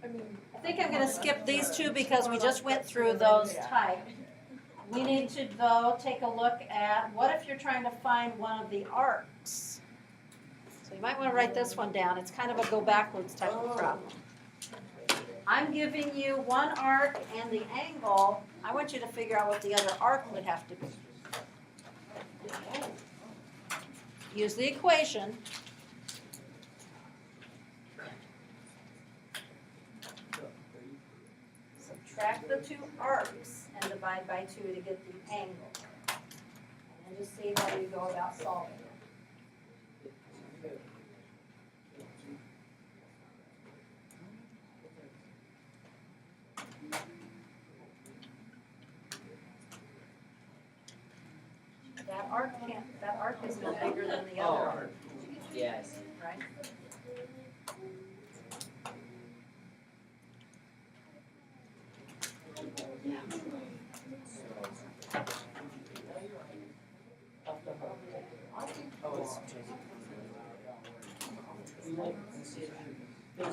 I think I'm going to skip these two because we just went through those types. We need to, though, take a look at what if you're trying to find one of the arcs. So you might want to write this one down. It's kind of a go backwards type of problem. I'm giving you one arc and the angle. I want you to figure out what the other arc would have to be. Use the equation. Subtract the 2 arcs and divide by 2 to get the angle. And then just see how you go about solving it. That arc is no bigger than the other arc. Yes. Right?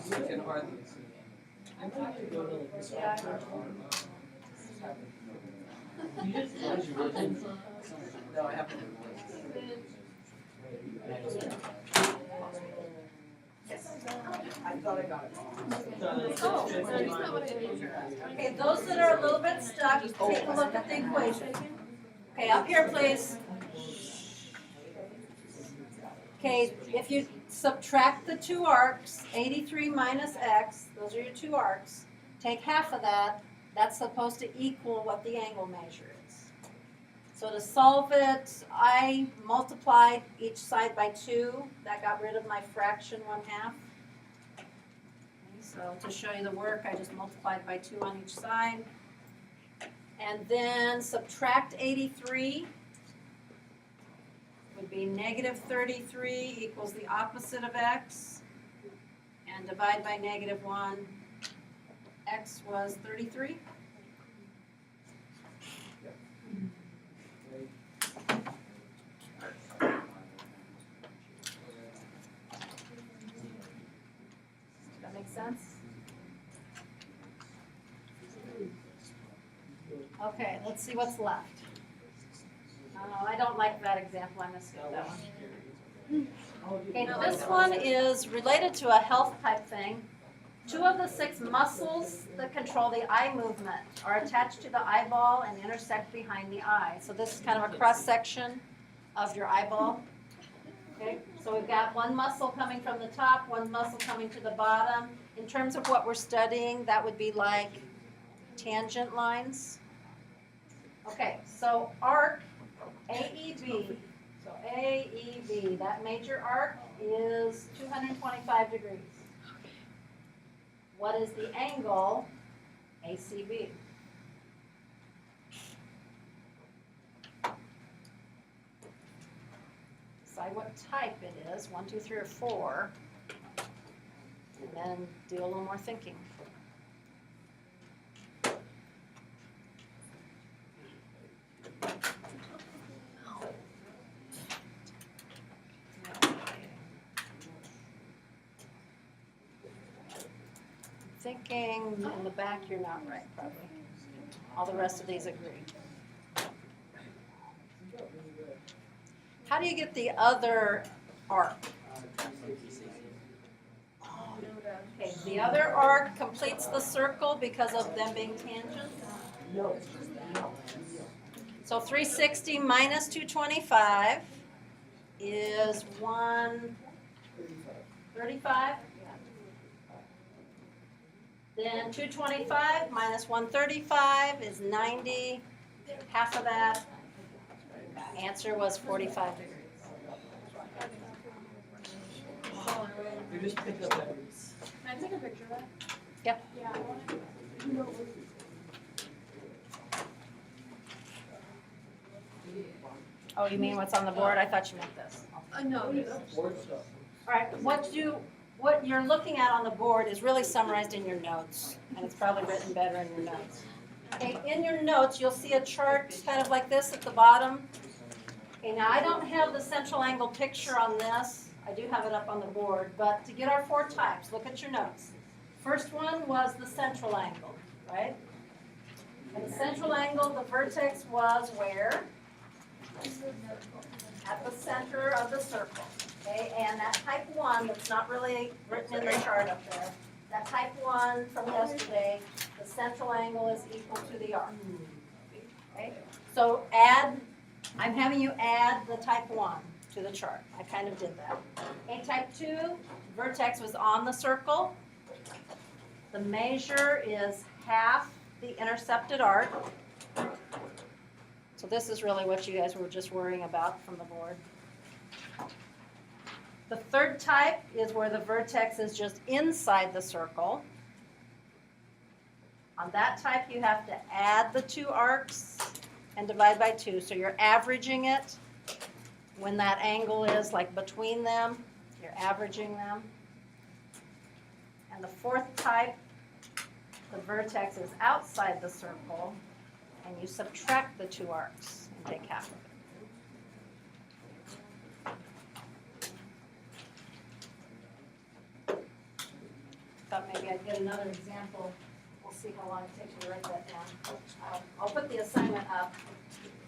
You can hardly see it. I'm trying to go to like this one. You just realize you didn't? No, I haven't. Yes. I thought I got it wrong. Okay, those that are a little bit stuck, take a look at the equation. Okay, up here, please. Okay, if you subtract the 2 arcs, 83 minus x, those are your 2 arcs, take half of that, that's supposed to equal what the angle measure is. So to solve it, I multiplied each side by 2. That got rid of my fraction 1/2. So to show you the work, I just multiplied by 2 on each side. And then subtract 83 would be negative 33 equals the opposite of x. And divide by negative 1, x was 33. That makes sense? Okay, let's see what's left. I don't like that example, I'm going to skip that one. Okay, this one is related to a health type thing. 2 of the 6 muscles that control the eye movement are attached to the eyeball and intersect behind the eye. So this is kind of a cross section of your eyeball. Okay, so we've got one muscle coming from the top, one muscle coming to the bottom. In terms of what we're studying, that would be like tangent lines. Okay, so arc AEB. So AEB, that major arc is 225 degrees. What is the angle ACB. Decide what type it is, 1, 2, 3, or 4, and then do a little more thinking. Thinking in the back, you're not right, probably. All the rest of these agree. How do you get the other arc? Okay, the other arc completes the circle because of them being tangents. So 360 minus 225 is 135. Then 225 minus 135 is 90. Half of that. Answer was 45 degrees. You just picked up that. Can I take a picture of that? Yep. Yeah. Oh, you mean what's on the board? I thought you meant this. No. Board stuff. All right, what you're looking at on the board is really summarized in your notes, and it's probably written better in your notes. Okay, in your notes, you'll see a chart kind of like this at the bottom. Okay, now I don't have the central angle picture on this. I do have it up on the board, but to get our 4 types, look at your notes. First one was the central angle, right? And the central angle, the vertex was where? At the center of the circle. Okay, and that type 1 that's not really written in the chart up there, that type 1 from yesterday, the central angle is equal to the arc. Okay, so I'm having you add the type 1 to the chart. I kind of did that. Okay, type 2, vertex was on the circle. The measure is half the intercepted arc. So this is really what you guys were just worrying about from the board. The third type is where the vertex is just inside the circle. On that type, you have to add the 2 arcs and divide by 2. So you're averaging it. When that angle is like between them, you're averaging them. And the fourth type, the vertex is outside the circle, and you subtract the 2 arcs and take half of it. Thought maybe I'd get another example. We'll see how long it takes you to write that down. I'll put the assignment up.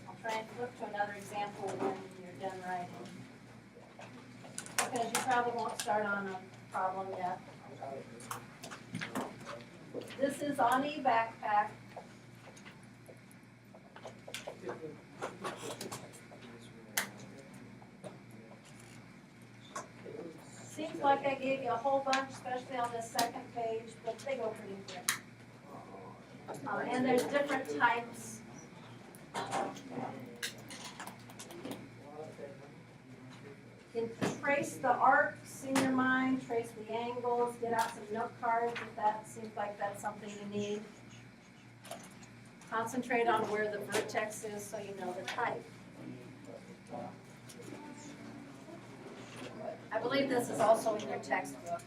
I'll try and flip to another example when you're done writing. Because you probably won't start on a problem yet. This is on e-backpack. Seems like I gave you a whole bunch, especially on this second page, but they go pretty quick. And there's different types. You can trace the arcs in your mind, trace the angles, get out some note cards if that seems like that's something you need. Concentrate on where the vertex is so you know the type. I believe this is also in your textbook.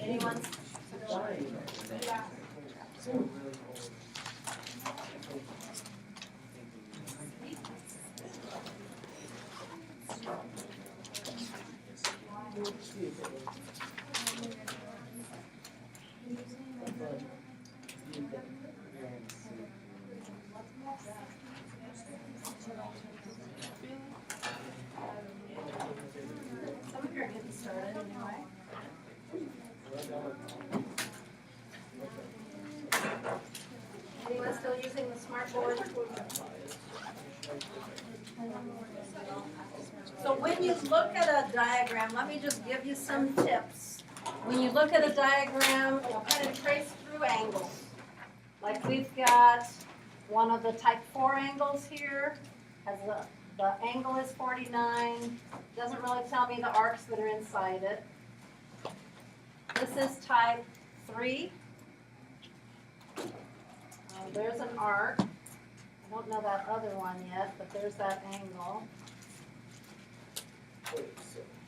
Anyone? Some of you are getting started anyway. Anyone still using the smart board? So when you look at a diagram, let me just give you some tips. when you look at a diagram, you'll kind of trace through angles. Like we've got one of the type 4 angles here, has the angle is 49, doesn't really tell me the arcs that are inside it. This is type 3. There's an arc. I don't know that other one yet, but there's that angle.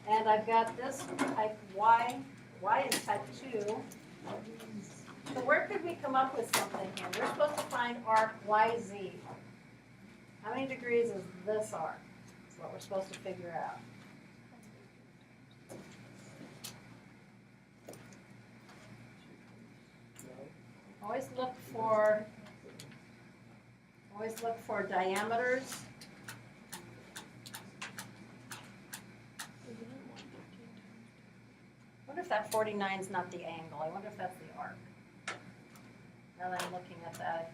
And I've got this type Y. Y is type 2. So where could we come up with something here? We're supposed to find arc YZ. How many degrees is this arc? That's what we're supposed to figure out. Always look for diameters. I wonder if that 49 is not the angle. I wonder if that's the arc. Now that I'm looking at that,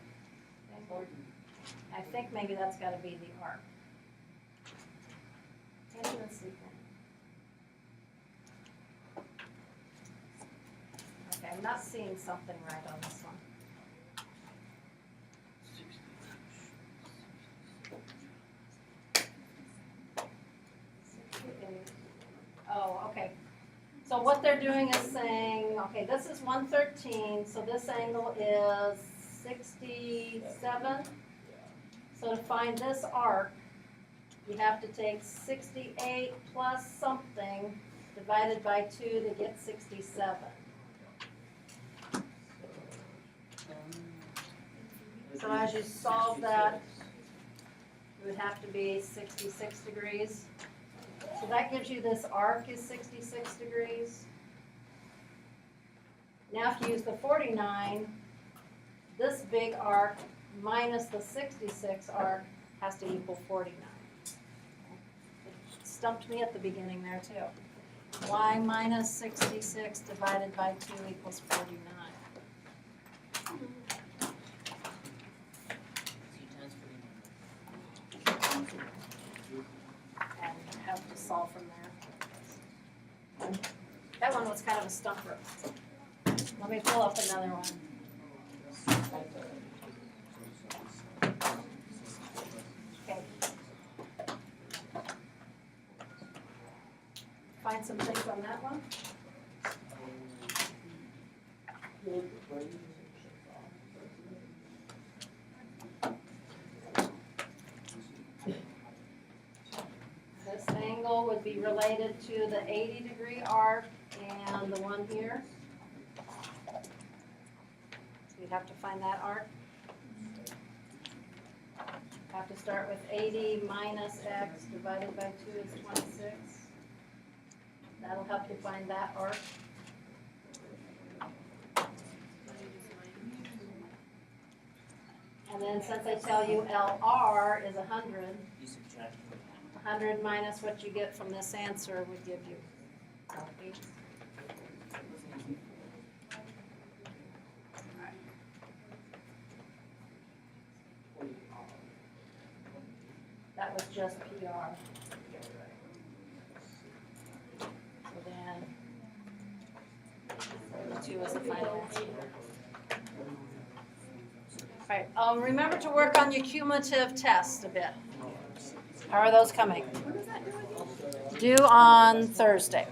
I think maybe that's got to be the arc. Can't even see that. Okay, I'm not seeing something right on this one. Oh, okay. So what they're doing is saying, okay, this is 113, so this angle is 67. So to find this arc, you have to take 68 plus something divided by 2 to get 67. So as you solve that, it would have to be 66 degrees. So that gives you this arc is 66 degrees. Now if you use the 49, this big arc minus the 66 arc has to equal 49. It stumped me at the beginning there too. Y minus 66 divided by 2 equals 49. And have to solve from there. That one was kind of a stumper. Let me pull up another one. Okay. Find some things on that one. This angle would be related to the 80-degree arc and the one here. So we'd have to find that arc. Have to start with 80 minus x divided by 2 is 26. That'll help you find that arc. And then since I tell you LR is 100, You subtract. 100 minus what you get from this answer would give you 8. That was just PR. So then, 32 is the final answer. All right, remember to work on your cumulative tests a bit. How are those coming? Due on Thursday.